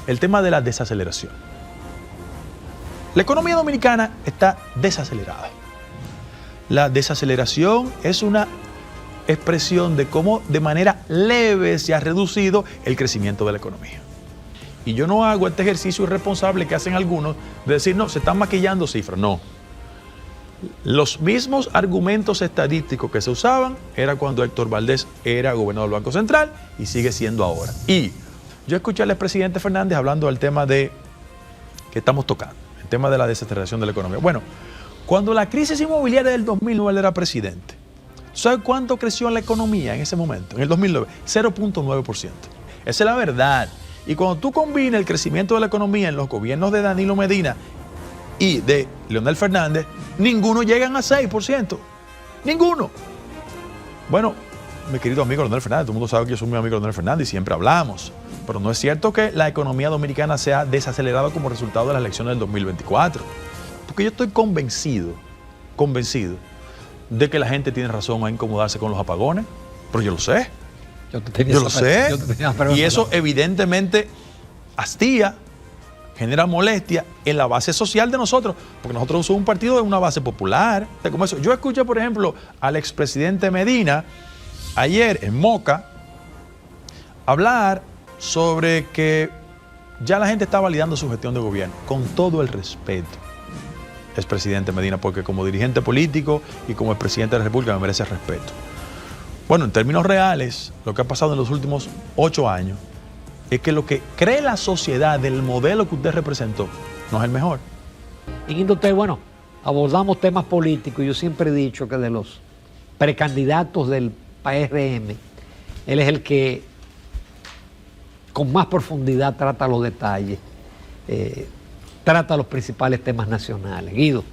el tema de la desaceleración. La economía dominicana está desacelerada. La desaceleración es una expresión de cómo de manera leve se ha reducido el crecimiento de la economía. Y yo no hago este ejercicio irresponsable que hacen algunos de decir, no, se están maquillando cifras. No. Los mismos argumentos estadísticos que se usaban era cuando Héctor Valdés era gobernador del Banco Central y sigue siendo ahora. Y yo escuché al expresidente Fernández hablando del tema de que estamos tocando, el tema de la desaceleración de la economía. Bueno, cuando la crisis inmobiliaria del 2009 él era presidente, ¿sabe cuánto creció la economía en ese momento? En el 2009, 0.9%. Esa es la verdad. Y cuando tú combinas el crecimiento de la economía en los gobiernos de Danilo Medina y de Leonel Fernández, ninguno llegan a 6%. Ninguno. Bueno, mi querido amigo Leonel Fernández, todo el mundo sabe que yo soy muy amigo de Leonel Fernández y siempre hablamos. Pero no es cierto que la economía dominicana se ha desacelerado como resultado de las elecciones del 2024. Porque yo estoy convencido de que la gente tiene razón a incomodarse con los apagones. Pero yo lo sé. Yo lo sé. Y eso evidentemente hastía, genera molestia en la base social de nosotros, porque nosotros somos un partido de una base popular. Como eso. Yo escuché, por ejemplo, al expresidente Medina ayer en Moca hablar sobre que ya la gente está validando su gestión de gobierno, con todo el respeto, expresidente Medina, porque como dirigente político y como expresidente de la República me merece respeto. Bueno, en términos reales, lo que ha pasado en los últimos 8 años es que lo que cree la sociedad del modelo que usted representó no es el mejor. En Indotel, bueno, abordamos temas políticos y yo siempre he dicho que de los precandidatos del PRM, él es el que con más profundidad trata los detalles, trata los principales temas nacionales. Guido,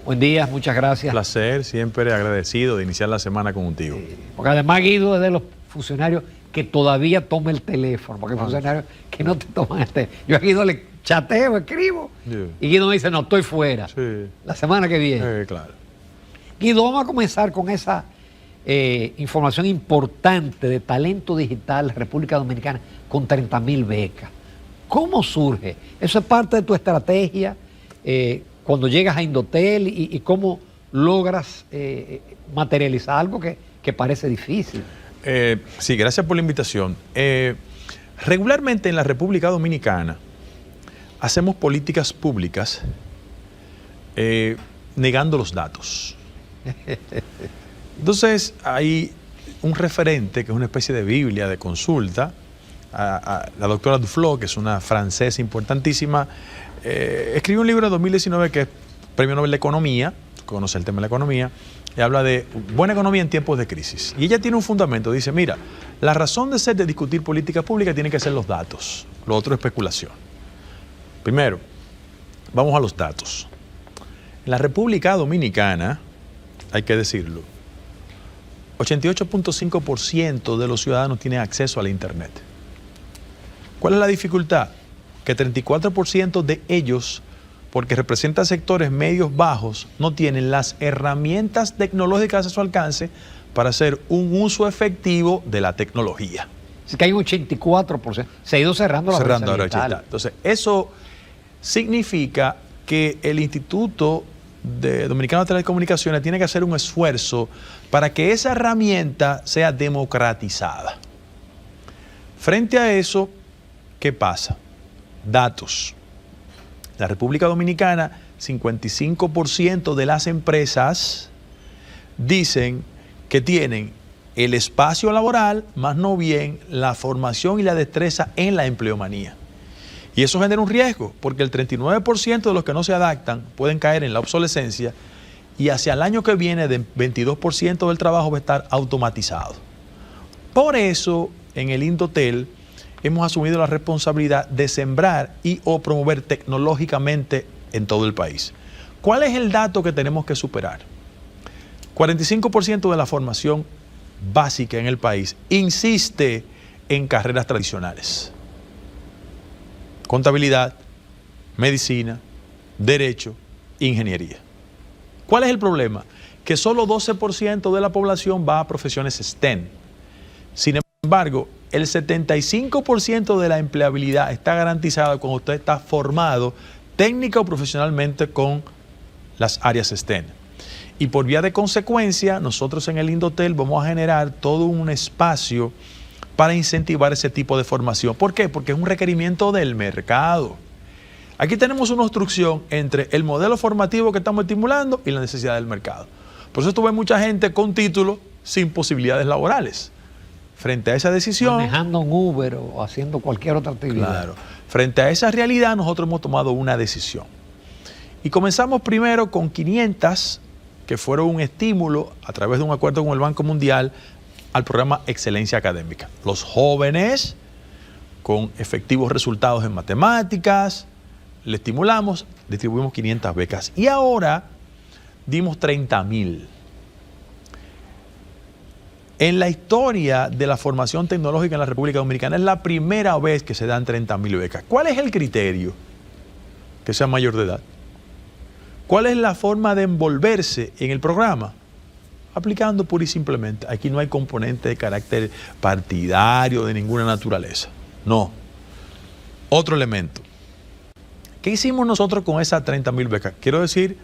buen día, muchas gracias. Un placer, siempre agradecido de iniciar la semana contigo. Porque además Guido es de los funcionarios que todavía toma el teléfono, porque hay funcionarios que no te toman el teléfono. Yo a Guido le chateo, escribo, y Guido me dice, no, estoy fuera. Sí. La semana que viene. Claro. Guido, vamos a comenzar con esa información importante de talento digital República Dominicana con 30.000 becas. ¿Cómo surge? ¿Eso es parte de tu estrategia cuando llegas a Indotel y cómo logras materializar algo que parece difícil? Sí, gracias por la invitación. Regularmente en la República Dominicana hacemos políticas públicas negando los datos. Entonces hay un referente que es una especie de Biblia de consulta, a la doctora Duflo, que es una francesa importantísima, escribió un libro en 2019 que es Premio Nobel de Economía, conoce el tema de la economía, y habla de buena economía en tiempos de crisis. Y ella tiene un fundamento, dice, mira, la razón de ser de discutir políticas públicas tiene que ser los datos, lo otro es especulación. Primero, vamos a los datos. En la República Dominicana, hay que decirlo, 88.5% de los ciudadanos tienen acceso a la Internet. ¿Cuál es la dificultad? Que 34% de ellos, porque representan sectores medios bajos, no tienen las herramientas tecnológicas a su alcance para hacer un uso efectivo de la tecnología. Es que hay un 84%. Se ha ido cerrando la brecha digital. Entonces, eso significa que el Instituto Dominicano de Telecomunicaciones tiene que hacer un esfuerzo para que esa herramienta sea democratizada. Frente a eso, ¿qué pasa? Datos. La República Dominicana, 55% de las empresas dicen que tienen el espacio laboral, más no bien la formación y la destreza en la empleomanía. Y eso genera un riesgo, porque el 39% de los que no se adaptan pueden caer en la obsolescencia y hacia el año que viene, el 22% del trabajo va a estar automatizado. Por eso, en el Indotel, hemos asumido la responsabilidad de sembrar y o promover tecnológicamente en todo el país. ¿Cuál es el dato que tenemos que superar? 45% de la formación básica en el país insiste en carreras tradicionales. Contabilidad, medicina, derecho, ingeniería. ¿Cuál es el problema? Que solo 12% de la población va a profesiones STEM. Sin embargo, embargo, el 75% de la empleabilidad está garantizada cuando usted está formado técnica o profesionalmente con las áreas STEM. Y por vía de consecuencia, nosotros en el Indotel vamos a generar todo un espacio para incentivar ese tipo de formación. ¿Por qué? Porque es un requerimiento del mercado. Aquí tenemos una obstrucción entre el modelo formativo que estamos estimulando y la necesidad del mercado. Por eso tuve mucha gente con título sin posibilidades laborales. Frente a esa decisión... Manejando un Uber o haciendo cualquier otra actividad. Claro. Frente a esa realidad, nosotros hemos tomado una decisión. Y comenzamos primero con 500, que fueron un estímulo a través de un acuerdo con el Banco Mundial al programa Excelencia Académica. Los jóvenes con efectivos resultados en matemáticas, le estimulamos, distribuimos 500 becas. Y ahora dimos 30,000. En la historia de la formación tecnológica en la República Dominicana es la primera vez que se dan 30,000 becas. ¿Cuál es el criterio? Que sea mayor de edad. ¿Cuál es la forma de envolverse en el programa? Aplicando pura y simplemente. Aquí no hay componente de carácter partidario de ninguna naturaleza. No. Otro elemento. ¿Qué hicimos nosotros con esas 30,000 becas? Quiero decir,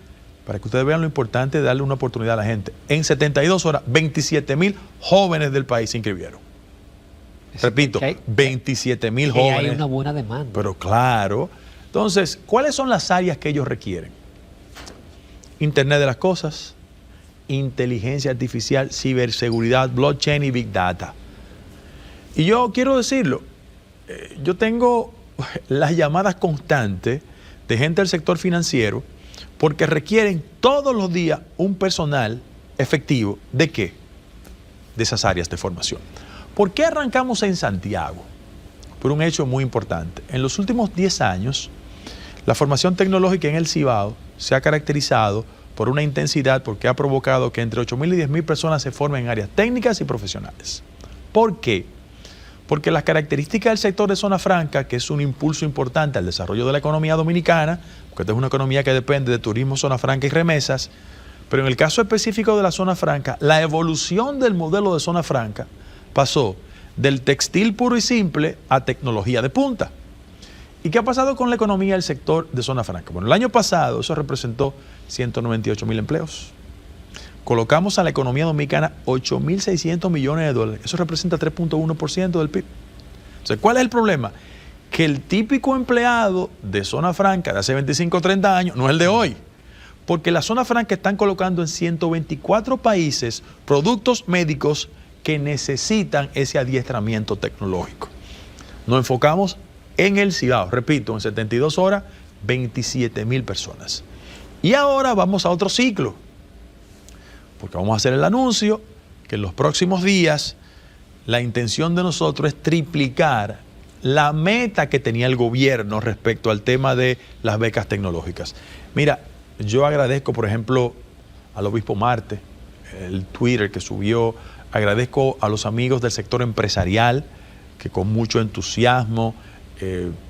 para que ustedes vean lo importante de darle una oportunidad a la gente. En 72 horas, 27,000 jóvenes del país se inscribieron. Repito, 27,000 jóvenes. Hay una buena demanda. Pero claro. Entonces, ¿cuáles son las áreas que ellos requieren? Internet de las cosas, inteligencia artificial, ciberseguridad, blockchain y big data. Y yo quiero decirlo, yo tengo las llamadas constantes de gente del sector financiero porque requieren todos los días un personal efectivo. ¿De qué? De esas áreas de formación. ¿Por qué arrancamos en Santiago? Por un hecho muy importante. En los últimos 10 años, la formación tecnológica en el Cibao se ha caracterizado por una intensidad porque ha provocado que entre 8,000 y 10,000 personas se formen en áreas técnicas y profesionales. ¿Por qué? Porque las características del sector de zona franca, que es un impulso importante al desarrollo de la economía dominicana, porque esta es una economía que depende de turismo, zona franca y remesas, pero en el caso específico de la zona franca, la evolución del modelo de zona franca pasó del textil puro y simple a tecnología de punta. ¿Y qué ha pasado con la economía del sector de zona franca? Bueno, el año pasado eso representó 198,000 empleos. Colocamos a la economía dominicana 8,600 millones de dólares. Eso representa 3.1% del PIB. Entonces, ¿cuál es el problema? Que el típico empleado de zona franca de hace 25 o 30 años no es el de hoy. Porque la zona franca están colocando en 124 países productos médicos que necesitan ese adiestramiento tecnológico. Nos enfocamos en el Cibao, repito, en 72 horas, 27,000 personas. Y ahora vamos a otro ciclo, porque vamos a hacer el anuncio que en los próximos días la intención de nosotros es triplicar la meta que tenía el gobierno respecto al tema de las becas tecnológicas. Mira, yo agradezco, por ejemplo, al obispo Marte, el Twitter que subió, agradezco a los amigos del sector empresarial que con mucho entusiasmo,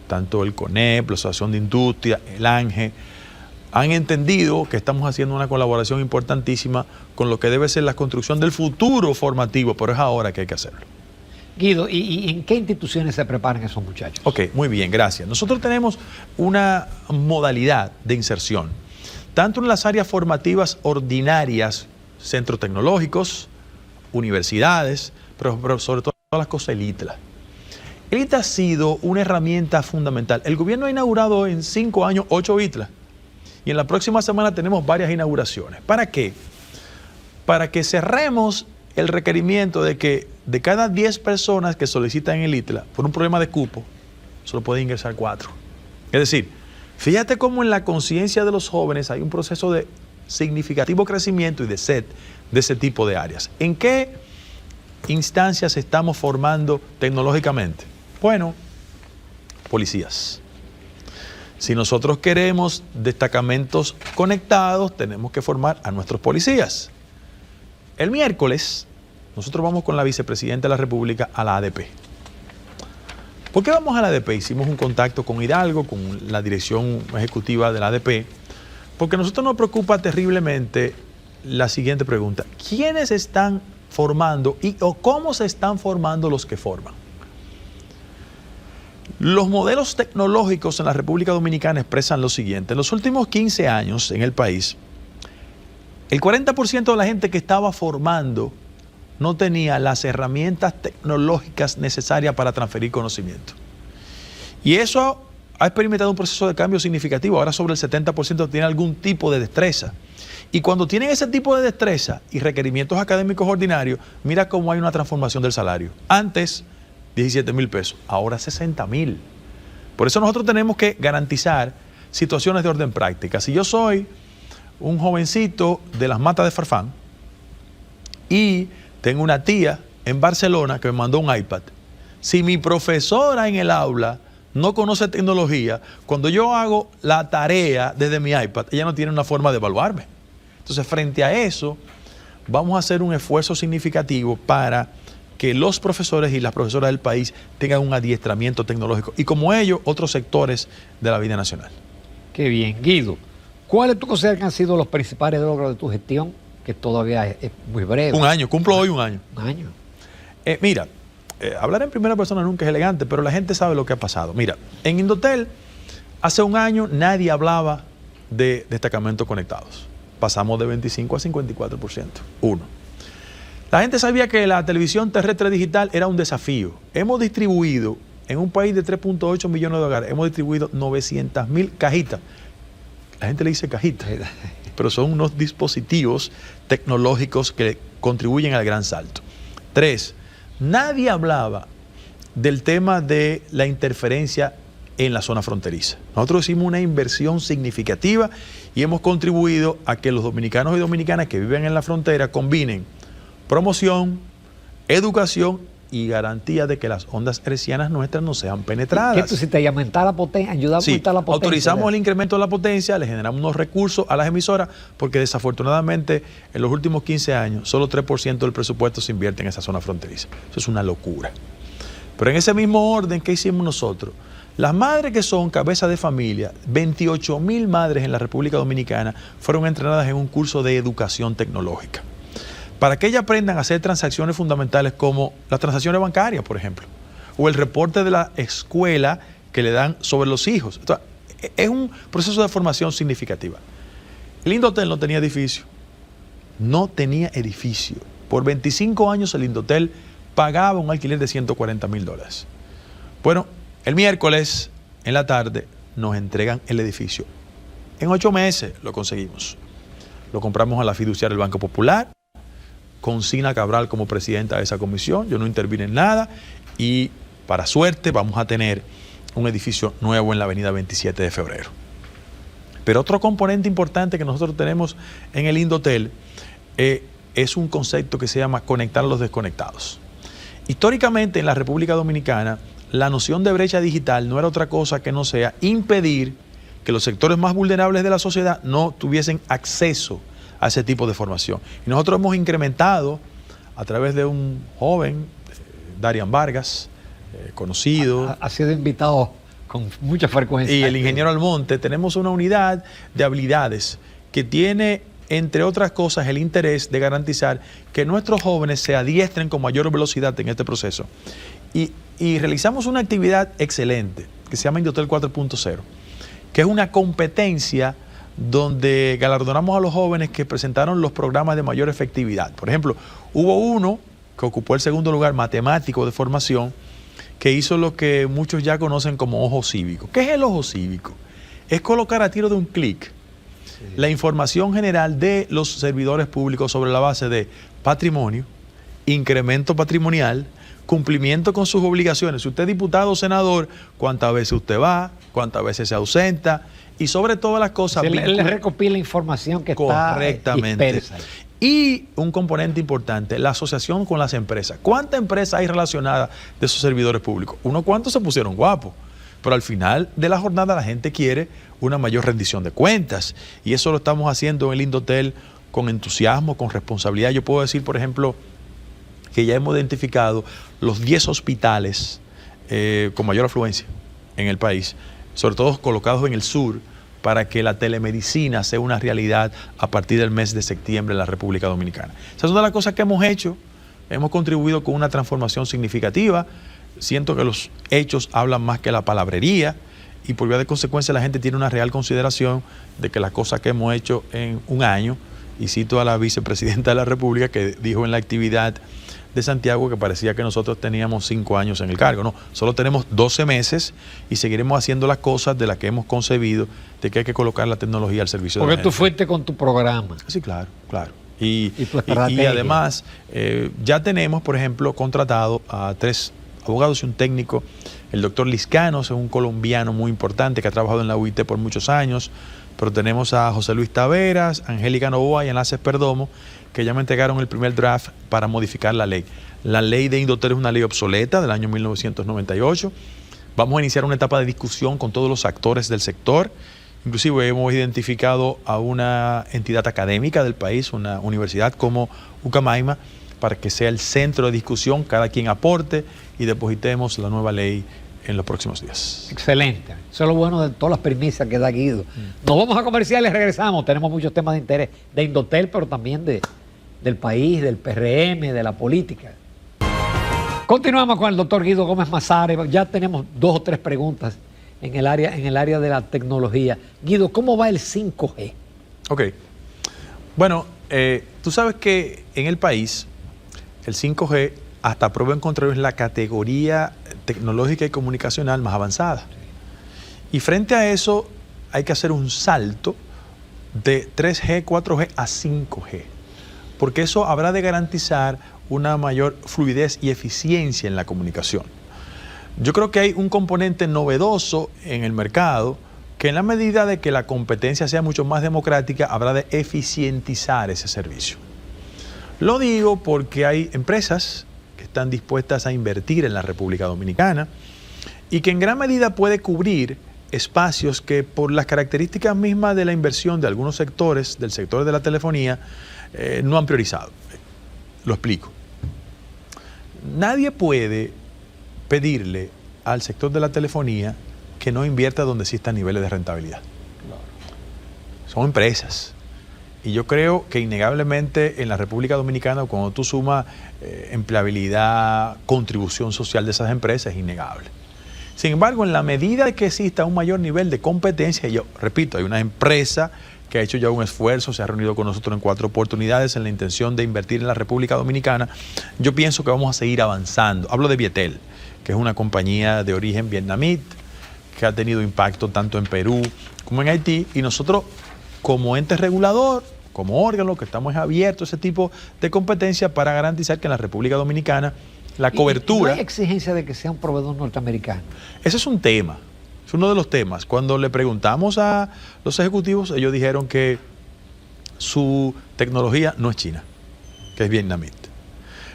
tanto el CONEP, la Asociación de Industria, el ANGE, han entendido que estamos haciendo una colaboración importantísima con lo que debe ser la construcción del futuro formativo, pero es ahora que hay que hacerlo. Guido, ¿y en qué instituciones se preparan esos muchachos? Ok, muy bien, gracias. Nosotros tenemos una modalidad de inserción, tanto en las áreas formativas ordinarias, centros tecnológicos, universidades, pero sobre todo las cosas el ITLA. El ITLA ha sido una herramienta fundamental. El gobierno ha inaugurado en 5 años 8 ITLA y en la próxima semana tenemos varias inauguraciones. ¿Para qué? Para que cerremos el requerimiento de que de cada 10 personas que solicitan el ITLA por un problema de cupo, solo pueden ingresar 4. Es decir, fíjate cómo en la conciencia de los jóvenes hay un proceso de significativo crecimiento y de sed de ese tipo de áreas. ¿En qué instancias estamos formando tecnológicamente? Bueno, policías. Si nosotros queremos destacamentos conectados, tenemos que formar a nuestros policías. El miércoles, nosotros vamos con la vicepresidenta de la República a la ADP. ¿Por qué vamos a la ADP? Hicimos un contacto con Hidalgo, con la dirección ejecutiva de la ADP, porque a nosotros nos preocupa terriblemente la siguiente pregunta. ¿Quiénes están formando o cómo se están formando los que forman. Los modelos tecnológicos en la República Dominicana expresan lo siguiente. En los últimos 15 años en el país, el 40% de la gente que estaba formando no tenía las herramientas tecnológicas necesarias para transferir conocimiento. Y eso ha experimentado un proceso de cambio significativo. Ahora sobre el 70% tiene algún tipo de destreza. Y cuando tienen ese tipo de destreza y requerimientos académicos ordinarios, mira cómo hay una transformación del salario. Antes, 17,000 pesos, ahora 60,000. Por eso nosotros tenemos que garantizar situaciones de orden práctica. Si yo soy un jovencito de las Matas de Farfán y tengo una tía en Barcelona que me mandó un iPad, si mi profesora en el aula no conoce tecnología, cuando yo hago la tarea desde mi iPad, ella no tiene una forma de evaluarme. Entonces, frente a eso, vamos a hacer un esfuerzo significativo para que los profesores y las profesoras del país tengan un adiestramiento tecnológico y como ellos, otros sectores de la vida nacional. Qué bien. Guido, ¿cuáles tú consideras que han sido los principales logros de tu gestión? Que todavía es muy breve. Un año, cumplo hoy un año. Un año. Mira, hablar en primera persona nunca es elegante, pero la gente sabe lo que ha pasado. Mira, en Indotel, hace un año nadie hablaba de destacamentos conectados. Pasamos de 25 a 54%. Uno. La gente sabía que la televisión terrestre digital era un desafío. Hemos distribuido, en un país de 3.8 millones de hogares, hemos distribuido 900,000 cajitas. La gente le dice cajitas, pero son unos dispositivos tecnológicos que contribuyen al gran salto. 3. Nadie hablaba del tema de la interferencia en la zona fronteriza. Nosotros hicimos una inversión significativa y hemos contribuido a que los dominicanos y dominicanas que viven en la frontera combinen promoción, educación y garantía de que las ondas hertzianas nuestras no sean penetradas. ¿Qué tú si te aumentar la potencia, ayudar a aumentar la potencia? Autorizamos el incremento de la potencia, le generamos unos recursos a las emisoras, porque desafortunadamente en los últimos 15 años solo 3% del presupuesto se invierte en esa zona fronteriza. Eso es una locura. Pero en ese mismo orden, ¿qué hicimos nosotros? Las madres que son cabeza de familia, 28,000 madres en la República Dominicana fueron entrenadas en un curso de educación tecnológica, para que ellas aprendan a hacer transacciones fundamentales como las transacciones bancarias, por ejemplo, o el reporte de la escuela que le dan sobre los hijos. Entonces, es un proceso de formación significativa. El Indotel no tenía edificio. No tenía edificio. Por 25 años el Indotel pagaba un alquiler de $140,000. Bueno, el miércoles en la tarde nos entregan el edificio. En 8 meses lo conseguimos. Lo compramos a la fiduciaria del Banco Popular, con Sina Cabral como presidenta de esa comisión. Yo no intervine en nada y para suerte vamos a tener un edificio nuevo en la avenida 27 de febrero. Pero otro componente importante que nosotros tenemos en el Indotel es un concepto que se llama conectar a los desconectados. Históricamente en la República Dominicana la noción de brecha digital no era otra cosa que no sea impedir que los sectores más vulnerables de la sociedad no tuviesen acceso a ese tipo de formación. Y nosotros hemos incrementado a través de un joven, Darian Vargas, conocido. Ha sido invitado con mucha frecuencia. Y el ingeniero Almonte, tenemos una unidad de habilidades que tiene, entre otras cosas, el interés de garantizar que nuestros jóvenes se adiestren con mayor velocidad en este proceso. Y realizamos una actividad excelente que se llama Indotel 4.0, que es una competencia donde galardonamos a los jóvenes que presentaron los programas de mayor efectividad. Por ejemplo, hubo uno que ocupó el segundo lugar, matemático de formación, que hizo lo que muchos ya conocen como ojo cívico. ¿Qué es el ojo cívico? Es colocar a tiro de un clic la información general de los servidores públicos sobre la base de patrimonio, incremento patrimonial, cumplimiento con sus obligaciones. Si usted es diputado o senador, cuántas veces usted va, cuántas veces se ausenta, y sobre todas las cosas... Él le recopila información que correctamente. Está dispersa. Y un componente importante, la asociación con las empresas. ¿Cuántas empresas hay relacionadas de esos servidores públicos? Unos cuantos se pusieron guapos, pero al final de la jornada la gente quiere una mayor rendición de cuentas. Y eso lo estamos haciendo en el Indotel con entusiasmo, con responsabilidad. Yo puedo decir, por ejemplo, que ya hemos identificado los 10 hospitales con mayor afluencia en el país, sobre todo colocados en el sur, para que la telemedicina sea una realidad a partir del mes de septiembre en la República Dominicana. Esa es una de las cosas que hemos hecho hemos contribuido con una transformación significativa. Siento que los hechos hablan más que la palabrería y por vía de consecuencia la gente tiene una real consideración de que las cosas que hemos hecho en un año, y cito a la vicepresidenta de la República que dijo en la actividad de Santiago que parecía que nosotros teníamos 5 años en el cargo. No, solo tenemos 12 meses y seguiremos haciendo las cosas de las que hemos concebido, de que hay que colocar la tecnología al servicio de la gente. Porque tú fuiste con tu programa. Sí, claro, claro. Y estrategia. además, ya tenemos, por ejemplo, contratado a 3 abogados y un técnico. El doctor Liscanos es un colombiano muy importante que ha trabajado en la UIT por muchos años, pero tenemos a José Luis Taveras, Angélica Novoa y Enlaces Perdomo, que ya me entregaron el primer draft para modificar la ley. La ley de Indotel es una ley obsoleta del año 1998. Vamos a iniciar una etapa de discusión con todos los actores del sector. Inclusive hemos identificado a una entidad académica del país, una universidad como Ucamaima, para que sea el centro de discusión, cada quien aporte y depositemos la nueva ley en los próximos días. Excelente. Eso es lo bueno de todas las primicias que da Guido. Nos vamos a comerciales, regresamos. Tenemos muchos temas de interés de Indotel, pero también del país, del PRM, de la política. Continuamos con el doctor Guido Gómez Mazare. Ya tenemos 2 o 3 preguntas en el área de la tecnología. Guido, ¿cómo va el 5G? Ok. Bueno, tú sabes que en el país el 5G hasta prueba en contrario es la categoría tecnológica y comunicacional más avanzada. Y frente a eso hay que hacer un salto de 3G, 4G a 5G, porque eso habrá de garantizar una mayor fluidez y eficiencia en la comunicación. Yo creo que hay un componente novedoso en el mercado que en la medida de que la competencia sea mucho más democrática, habrá de eficientizar ese servicio. Lo digo porque hay empresas que están dispuestas a invertir en la República Dominicana y que en gran medida puede cubrir espacios que por las características mismas de la inversión de algunos sectores, del sector de la telefonía, no han priorizado. Lo explico. Nadie puede pedirle al sector de la telefonía que no invierta donde existan niveles de rentabilidad. Son empresas. Y yo creo que innegablemente en la República Dominicana, cuando tú sumas empleabilidad, contribución social de esas empresas, es innegable. Sin embargo, en la medida de que exista un mayor nivel de competencia, y yo repito, hay una empresa que ha hecho ya un esfuerzo, se ha reunido con nosotros en 4 oportunidades en la intención de invertir en la República Dominicana, yo pienso que vamos a seguir avanzando. Hablo de Vietel, que es una compañía de origen vietnamita, que ha tenido impacto tanto en Perú como en Haití, y nosotros como ente regulador, como órgano, que estamos abiertos a ese tipo de competencia para garantizar que en la República Dominicana la cobertura... ¿No hay exigencia de que sea un proveedor norteamericano? Ese es un tema, es uno de los temas. Cuando le preguntamos a los ejecutivos, ellos dijeron que su tecnología no es china, que es vietnamita.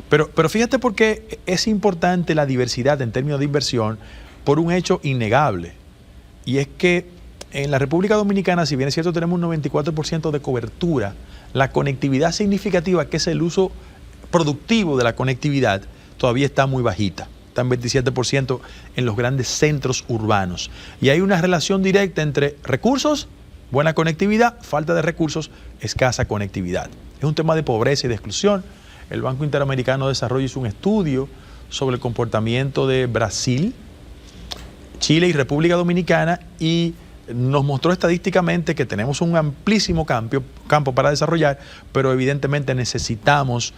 Pero fíjate por qué es importante la diversidad en términos de inversión por un hecho innegable, y es que en la República Dominicana, si bien es cierto tenemos un 94% de cobertura, la conectividad significativa, que es el uso productivo de la conectividad, todavía está muy bajita. Está en 27% en los grandes centros urbanos. Y hay una relación directa entre recursos, buena conectividad, falta de recursos, escasa conectividad. Es un tema de pobreza y de exclusión. El Banco Interamericano de Desarrollo hizo un estudio sobre el comportamiento de Brasil, Chile y República Dominicana y nos mostró estadísticamente que tenemos un amplísimo campo para desarrollar, pero evidentemente necesitamos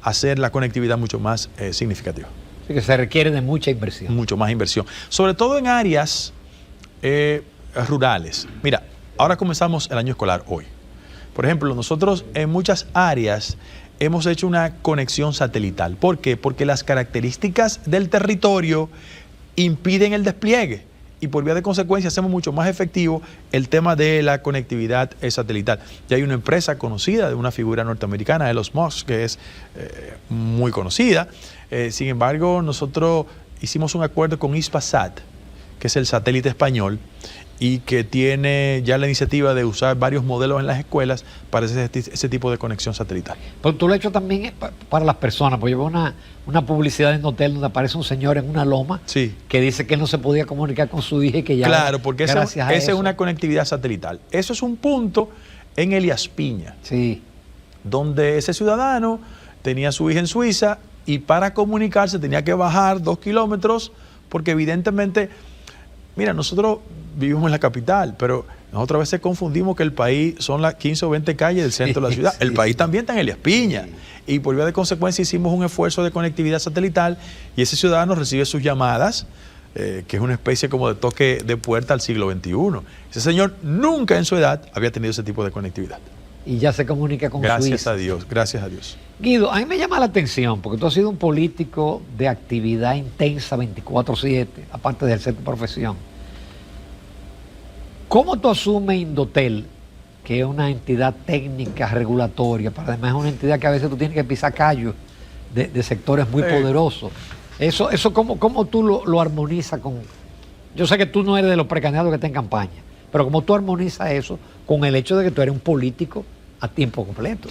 hacer la conectividad mucho más significativa. Así que se requiere de mucha inversión. Mucho más inversión, sobre todo en áreas rurales. Mira, ahora comenzamos el año escolar hoy. Por ejemplo, nosotros en muchas áreas hemos hecho una conexión satelital. ¿Por qué? Porque las características del territorio impiden el despliegue. Y por vía de consecuencia hacemos mucho más efectivo el tema de la conectividad satelital. Ya hay una empresa conocida de una figura norteamericana, Elon Musk, que es muy conocida. Sin embargo, nosotros hicimos un acuerdo con Hispasat, que es el satélite español, y que tiene ya la iniciativa de usar varios modelos en las escuelas para ese tipo de conexión satelital. Pero tú lo has hecho también para las personas, porque yo veo una publicidad en un hotel donde aparece un señor en una loma, sí, que dice que él no se podía comunicar con su hija y que ya... Claro, porque esa es eso, una conectividad satelital. Eso es un punto en Elías Piña, sí, donde ese ciudadano tenía a su hija en Suiza, y para comunicarse tenía que bajar 2 kilómetros porque evidentemente, mira, nosotros vivimos en la capital, pero nosotros a veces confundimos que el país son las 15 o 20 calles del centro de la ciudad. El país también está en Elías Piña. Y por vía de consecuencia hicimos un esfuerzo de conectividad satelital y ese ciudadano recibe sus llamadas, que es una especie como de toque de puerta al siglo XXI. Ese señor nunca en su edad había tenido ese tipo de conectividad. Y ya se comunica con Suiza. Gracias a Dios, gracias a Dios. Guido, a mí me llama la atención, porque tú has sido un político de actividad intensa 24/7, aparte de ejercer tu profesión. ¿Cómo tú asumes Indotel, que es una entidad técnica regulatoria, pero además es una entidad que a veces tú tienes que pisar callos de sectores muy poderosos? Eso ¿cómo tú lo armonizas con...? Yo sé que tú no eres de los precandidatos que están en campaña, pero ¿cómo tú armonizas eso con el hecho de que tú eres un político a tiempo completo?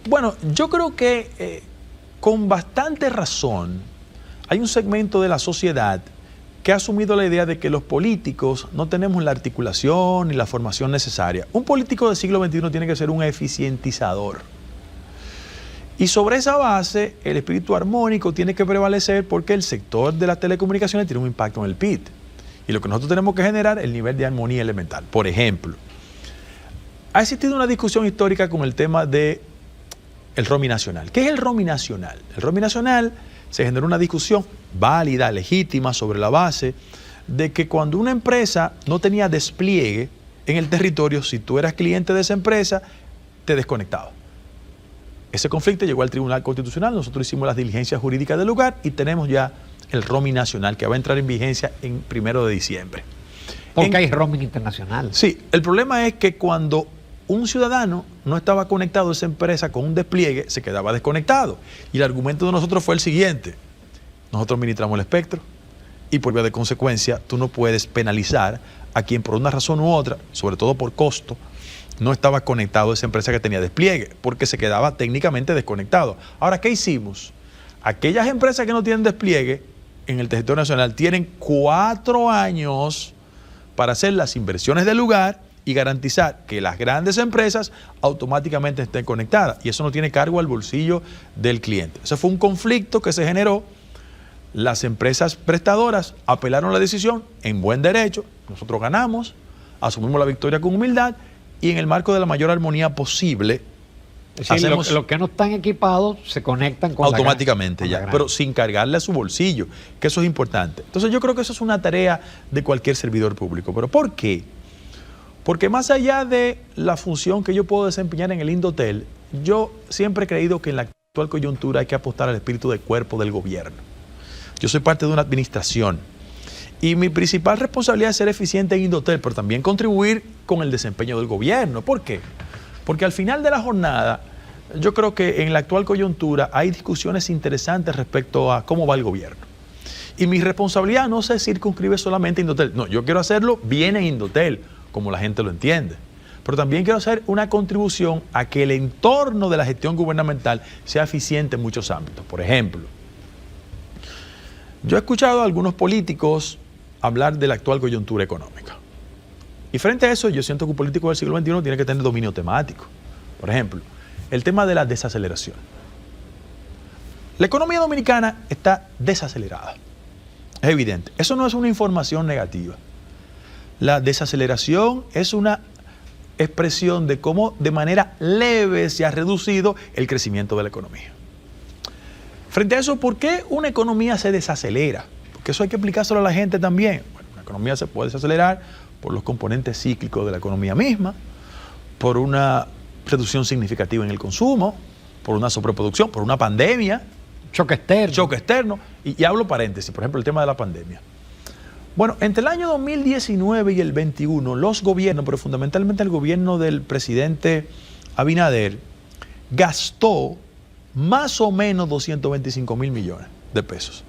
Bueno, yo creo que con bastante razón hay un segmento de la sociedad que ha asumido la idea de que los políticos no tenemos la articulación ni la formación necesaria. Un político del siglo XXI tiene que ser un eficientizador. Y sobre esa base, el espíritu armónico tiene que prevalecer porque el sector de las telecomunicaciones tiene un impacto en el PIB. Y lo que nosotros tenemos que generar es el nivel de armonía elemental. Por ejemplo, ha existido una discusión histórica con el tema del roaming nacional. ¿Qué es el roaming nacional? El roaming nacional se generó una discusión válida, legítima, sobre la base de que cuando una empresa no tenía despliegue en el territorio, si tú eras cliente de esa empresa, te desconectaba. Ese conflicto llegó al Tribunal Constitucional, nosotros hicimos las diligencias jurídicas del lugar y tenemos ya el roaming nacional que va a entrar en vigencia en 1 de diciembre. Porque hay roaming internacional. Sí, el problema es que cuando un ciudadano no estaba conectado a esa empresa con un despliegue, se quedaba desconectado. Y el argumento de nosotros fue el siguiente: nosotros administramos el espectro y por vía de consecuencia tú no puedes penalizar a quien por una razón u otra, sobre todo por costo, no estaba conectado a esa empresa que tenía despliegue, porque se quedaba técnicamente desconectado. Ahora, ¿qué hicimos? Aquellas empresas que no tienen despliegue en el territorio nacional tienen 4 años para hacer las inversiones del lugar y garantizar que las grandes empresas automáticamente estén conectadas. Y eso no tiene cargo al bolsillo del cliente. Ese fue un conflicto que se generó. Las empresas prestadoras apelaron la decisión en buen derecho. Nosotros ganamos, asumimos la victoria con humildad y en el marco de la mayor armonía posible. Es decir, los que no están equipados se conectan con automáticamente ya, pero sin cargarle a su bolsillo, que eso es importante. Entonces yo creo que eso es una tarea de cualquier servidor público. ¿Pero por qué? Porque más allá de la función que yo puedo desempeñar en el Indotel, yo siempre he creído que en la actual coyuntura hay que apostar al espíritu de cuerpo del gobierno. Yo soy parte de una administración y mi principal responsabilidad es ser eficiente en Indotel, pero también contribuir con el desempeño del gobierno. ¿Por qué? Porque al final de la jornada, yo creo que en la actual coyuntura hay discusiones interesantes respecto a cómo va el gobierno. Y mi responsabilidad no se circunscribe solamente a Indotel. No, yo quiero hacerlo bien en Indotel, como la gente lo entiende. Pero también quiero hacer una contribución a que el entorno de la gestión gubernamental sea eficiente en muchos ámbitos. Por ejemplo, yo he escuchado a algunos políticos hablar de la actual coyuntura económica. Y frente a eso, yo siento que un político del siglo XXI tiene que tener dominio temático. Por ejemplo, el tema de la desaceleración. La economía dominicana está desacelerada. Es evidente. Eso no es una información negativa. La desaceleración es una expresión de cómo de manera leve se ha reducido el crecimiento de la economía. Frente a eso, ¿por qué una economía se desacelera? Porque eso hay que explicárselo a la gente también. Bueno, una economía se puede desacelerar por los componentes cíclicos de la economía misma, por una reducción significativa en el consumo, por una sobreproducción, por una pandemia. Choque externo. Y hablo paréntesis, por ejemplo, el tema de la pandemia. Bueno, entre el año 2019 y el 21, los gobiernos, pero fundamentalmente el gobierno del presidente Abinader, gastó más o menos 225.000 millones de pesos.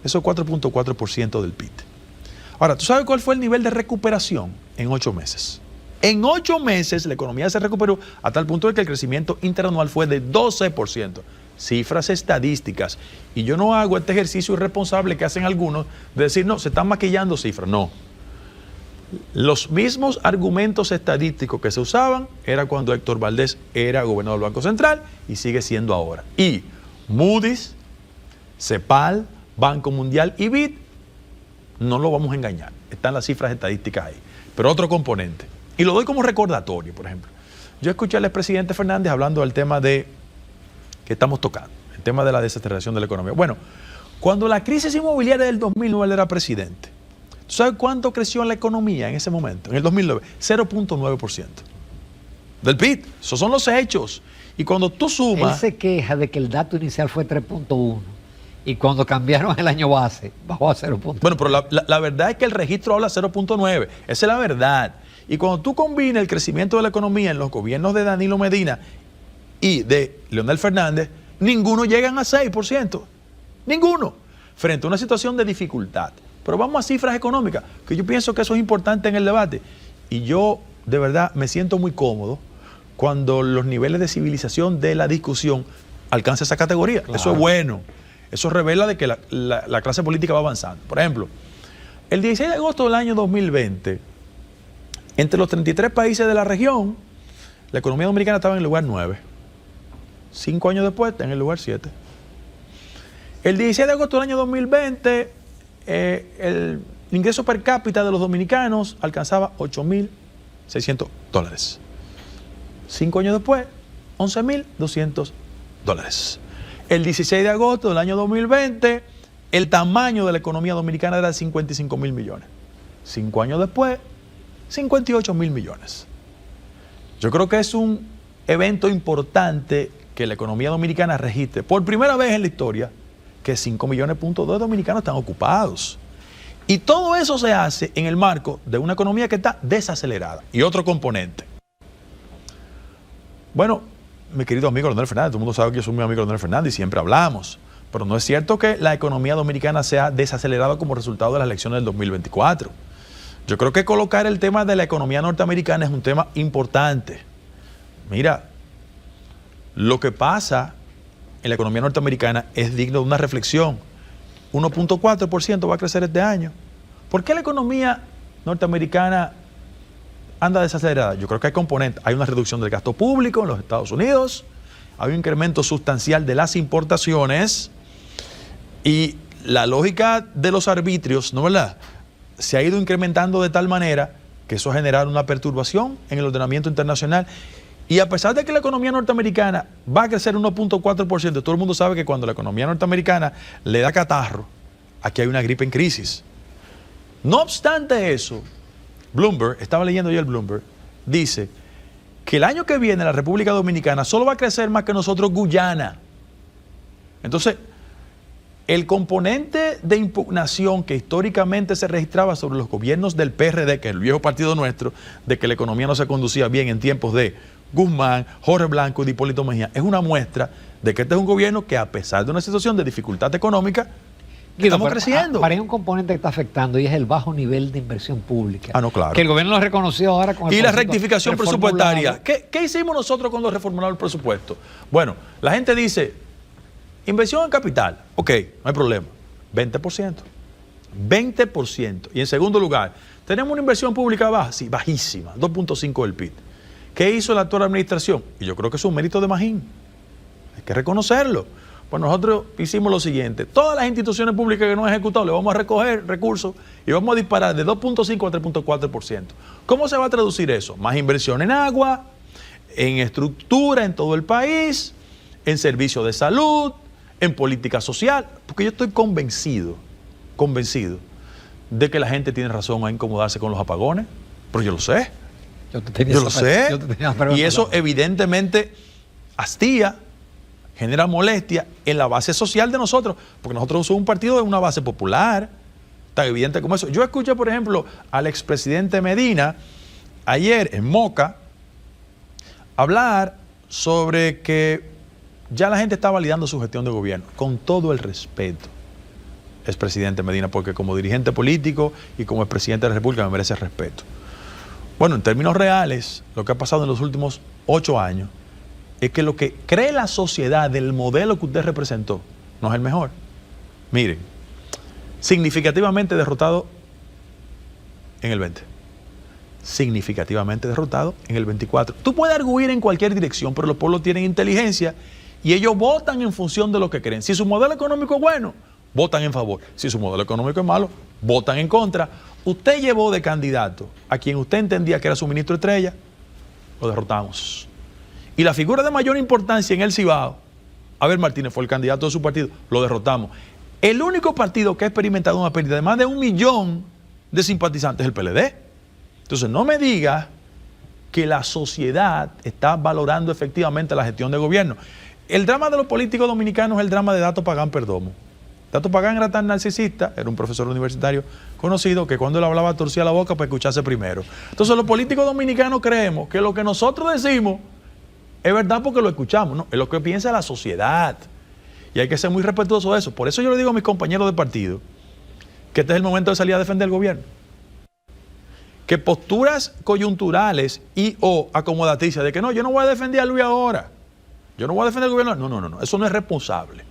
Eso es 4.4% del PIB. Ahora, ¿tú sabes cuál fue el nivel de recuperación en 8 meses? En 8 meses la economía se recuperó a tal punto de que el crecimiento interanual fue de 12%. Cifras estadísticas. Y yo no hago este ejercicio irresponsable que hacen algunos de decir, no, se están maquillando cifras. No. Los mismos argumentos estadísticos que se usaban era cuando Héctor Valdés era gobernador del Banco Central y sigue siendo ahora. Y Moody's, CEPAL, Banco Mundial y BID, no lo vamos a engañar. Están las cifras estadísticas ahí. Pero otro componente, y lo doy como recordatorio, por ejemplo. Yo escuché al expresidente Fernández hablando del tema de que estamos tocando, el tema de la desaceleración de la economía. Bueno, cuando la crisis inmobiliaria del 2009 él era presidente, ¿tú sabes cuánto creció la economía en ese momento? En el 2009, 0.9% del PIB. Esos son los hechos. Y cuando tú sumas... Él se queja de que el dato inicial fue 3.1 y cuando cambiaron el año base bajó a 0.1. Bueno, pero la verdad es que el registro habla 0.9. Esa es la verdad. Y cuando tú combinas el crecimiento de la economía en los gobiernos de Danilo Medina y de Leonel Fernández, ninguno llegan a 6%. Ninguno. Frente a una situación de dificultad. Pero vamos a cifras económicas, que yo pienso que eso es importante en el debate. Y yo, de verdad, me siento muy cómodo cuando los niveles de civilización de la discusión alcanzan esa categoría. Claro. Eso es bueno. Eso revela de que la clase política va avanzando. Por ejemplo, el 16 de agosto del año 2020, entre los 33 países de la región, la economía dominicana estaba en el lugar 9. 5 años después está en el lugar 7. El 16 de agosto del año 2020, el ingreso per cápita de los dominicanos alcanzaba $8.600. 5 años después, $11.200. El 16 de agosto del año 2020, el tamaño de la economía dominicana era de 55.000 millones. 5 años después, 58.000 millones. Yo creo que es un evento importante que la economía dominicana registre por primera vez en la historia que 5,2 millones de dominicanos están ocupados. Y todo eso se hace en el marco de una economía que está desacelerada. Y otro componente. Bueno, mi querido amigo Leonel Fernández, todo el mundo sabe que yo soy muy amigo de Leonel Fernández y siempre hablamos, pero no es cierto que la economía dominicana sea desacelerada como resultado de las elecciones del 2024. Yo creo que colocar el tema de la economía norteamericana es un tema importante. Mira, lo que pasa en la economía norteamericana es digno de una reflexión. 1.4% va a crecer este año. ¿Por qué la economía norteamericana anda desacelerada? Yo creo que hay componentes. Hay una reducción del gasto público en los Estados Unidos, hay un incremento sustancial de las importaciones y la lógica de los arbitrios, ¿no verdad?, se ha ido incrementando de tal manera que eso ha generado una perturbación en el ordenamiento internacional. Y a pesar de que la economía norteamericana va a crecer 1.4%, todo el mundo sabe que cuando la economía norteamericana le da catarro, aquí hay una gripe en crisis. No obstante eso, Bloomberg, estaba leyendo yo el Bloomberg, dice que el año que viene la República Dominicana solo va a crecer más que nosotros Guyana. Entonces, el componente de impugnación que históricamente se registraba sobre los gobiernos del PRD, que es el viejo partido nuestro, de que la economía no se conducía bien en tiempos de Guzmán, Jorge Blanco y de Hipólito Mejía, es una muestra de que este es un gobierno que, a pesar de una situación de dificultad económica, estamos creciendo. Hay un componente que está afectando y es el bajo nivel de inversión pública. Ah, no, claro. Que el gobierno lo reconoció ahora con el y la rectificación presupuestaria. ¿Qué hicimos nosotros cuando reformulamos el presupuesto? Bueno, la gente dice, inversión en capital, ok, no hay problema, 20%. 20%. Y en segundo lugar, ¿tenemos una inversión pública baja? Sí, bajísima, 2.5 del PIB. ¿Qué hizo la actual administración? Y yo creo que es un mérito de Magín. Hay que reconocerlo. Pues nosotros hicimos lo siguiente. Todas las instituciones públicas que no han ejecutado, le vamos a recoger recursos y vamos a disparar de 2.5 a 3.4%. ¿Cómo se va a traducir eso? Más inversión en agua, en estructura en todo el país, en servicios de salud, en política social. Porque yo estoy convencido de que la gente tiene razón a incomodarse con los apagones. Pero yo lo sé. Yo lo sé. Y eso evidentemente hastía, genera molestia en la base social de nosotros, porque nosotros somos un partido de una base popular, tan evidente como eso. Yo escuché, por ejemplo, al expresidente Medina ayer en Moca hablar sobre que ya la gente está validando su gestión de gobierno, con todo el respeto, expresidente Medina, porque como dirigente político y como expresidente de la República me merece respeto. Bueno, en términos reales, lo que ha pasado en los últimos 8 años es que lo que cree la sociedad del modelo que usted representó no es el mejor. Miren, significativamente derrotado en el 20. Significativamente derrotado en el 24. Tú puedes arguir en cualquier dirección, pero los pueblos tienen inteligencia Y ellos votan en función de lo que creen. Si su modelo económico es bueno, votan en favor. Si su modelo económico es malo, votan en contra. Usted llevó de candidato a quien usted entendía que era su ministro estrella, lo derrotamos. Y la figura de mayor importancia en el Cibao, Abel Martínez, fue el candidato de su partido, lo derrotamos. El único partido que ha experimentado una pérdida de más de 1 millón de simpatizantes es el PLD. Entonces no me diga que la sociedad está valorando efectivamente la gestión de gobierno. El drama de los políticos dominicanos es el drama de Dato Pagán Perdomo. Dato Pagán era tan narcisista, era un profesor universitario conocido, que cuando él hablaba torcía la boca para escucharse primero. Entonces los políticos dominicanos creemos que lo que nosotros decimos es verdad porque lo escuchamos, no, es lo que piensa la sociedad. Y hay que ser muy respetuoso de eso. Por eso yo le digo a mis compañeros de partido que este es el momento de salir a defender el gobierno. Que posturas coyunturales y o acomodaticias de que no, yo no voy a defender a Luis ahora, yo no voy a defender al gobierno. No, eso no es responsable.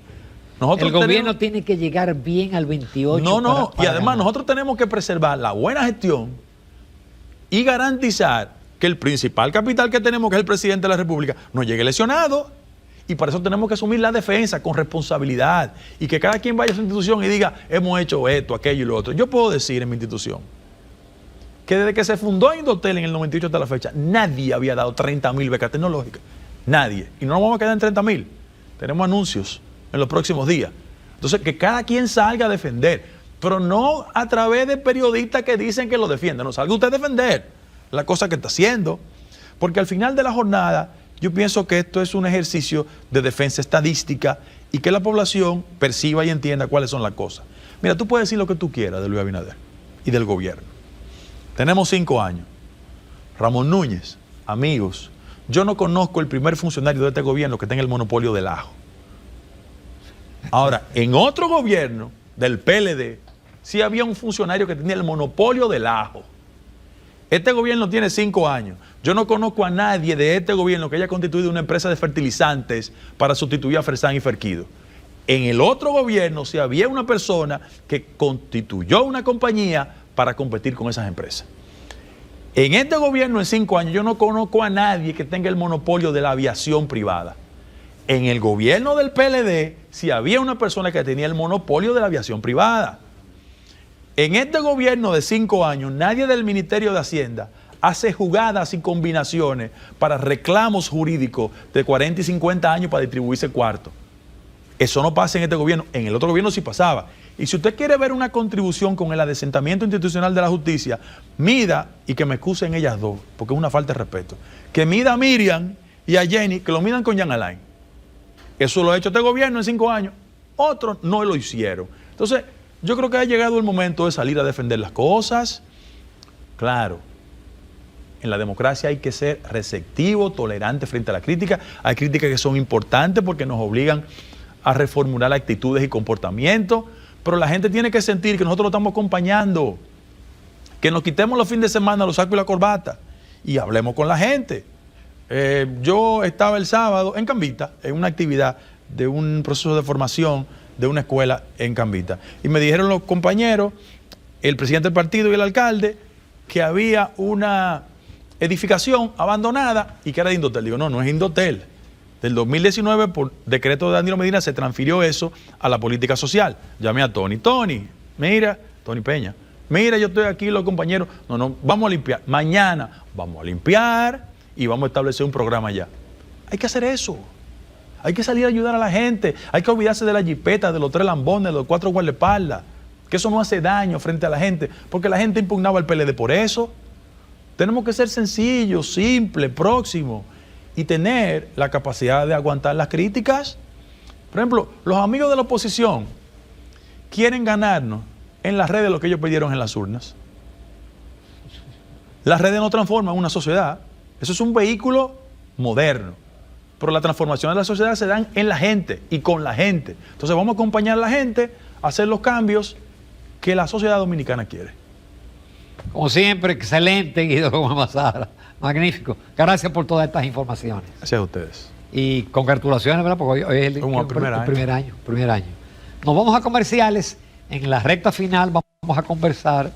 Nosotros el gobierno tiene que llegar bien al 28. Y además ganar. Nosotros tenemos que preservar la buena gestión y garantizar que el principal capital que tenemos, que es el presidente de la República, no llegue lesionado. Y para eso tenemos que asumir la defensa con responsabilidad y que cada quien vaya a su institución y diga, hemos hecho esto, aquello y lo otro. Yo puedo decir en mi institución que desde que se fundó Indotel en el 98 hasta la fecha, nadie había dado 30.000 becas tecnológicas. Nadie. Y no nos vamos a quedar en 30.000. Tenemos anuncios en los próximos días. Entonces, que cada quien salga a defender, pero no a través de periodistas que dicen que lo defienden. No, salga usted a defender la cosa que está haciendo, porque al final de la jornada yo pienso que esto es un ejercicio de defensa estadística y que la población perciba y entienda cuáles son las cosas. Mira, tú puedes decir lo que tú quieras de Luis Abinader y del gobierno. Tenemos 5 años. Ramón Núñez, amigos, yo no conozco el primer funcionario de este gobierno que tenga el monopolio del ajo. Ahora, en otro gobierno del PLD, sí había un funcionario que tenía el monopolio del ajo. Este gobierno tiene 5 años. Yo no conozco a nadie de este gobierno que haya constituido una empresa de fertilizantes para sustituir a Fersan y Ferquido. En el otro gobierno sí había una persona que constituyó una compañía para competir con esas empresas. En este gobierno en 5 años yo no conozco a nadie que tenga el monopolio de la aviación privada. En el gobierno del PLD sí había una persona que tenía el monopolio de la aviación privada. En este gobierno de 5 años, nadie del Ministerio de Hacienda hace jugadas y combinaciones para reclamos jurídicos de 40 y 50 años para distribuirse cuarto. Eso no pasa en este gobierno. En el otro gobierno sí pasaba. Y si usted quiere ver una contribución con el adesentamiento institucional de la justicia, mida, y que me excusen ellas dos, porque es una falta de respeto, que mida a Miriam y a Jenny, que lo midan con Jean Alain. Eso lo ha hecho este gobierno en 5 años. Otros no lo hicieron. Entonces, yo creo que ha llegado el momento de salir a defender las cosas. Claro, en la democracia hay que ser receptivo, tolerante frente a la crítica. Hay críticas que son importantes porque nos obligan a reformular actitudes y comportamientos, pero la gente tiene que sentir que nosotros lo estamos acompañando, que nos quitemos los fines de semana los sacos y la corbata y hablemos con la gente. Yo estaba el sábado en Cambita, en una actividad de un proceso de formación de una escuela en Cambita. Y me dijeron los compañeros, el presidente del partido y el alcalde, que había una edificación abandonada y que era de Indotel. Digo, no es Indotel. Del 2019, por decreto de Danilo Medina, se transfirió eso a la política social. Llamé a Tony. Tony Peña. Mira, yo estoy aquí, los compañeros. No, vamos a limpiar. Mañana vamos a limpiar y vamos a establecer un programa allá. Hay que hacer eso. Hay que salir a ayudar a la gente. Hay que olvidarse de la jipeta, de los 3 lambones, de los 4 guardaespaldas. Que eso no hace daño frente a la gente. Porque la gente impugnaba al PLD por eso. Tenemos que ser sencillos, simples, próximos. Y tener la capacidad de aguantar las críticas. Por ejemplo, los amigos de la oposición quieren ganarnos en las redes lo que ellos pidieron en las urnas. Las redes no transforman una sociedad. Eso es un vehículo moderno. Pero la transformación de la sociedad se dan en la gente y con la gente. Entonces vamos a acompañar a la gente a hacer los cambios que la sociedad dominicana quiere. Como siempre, excelente, Guido Gómez Mazara. Magnífico. Gracias por todas estas informaciones. Gracias a ustedes. Y congratulaciones, ¿verdad? Porque hoy es el primer año. Nos vamos a comerciales. En la recta final vamos a conversar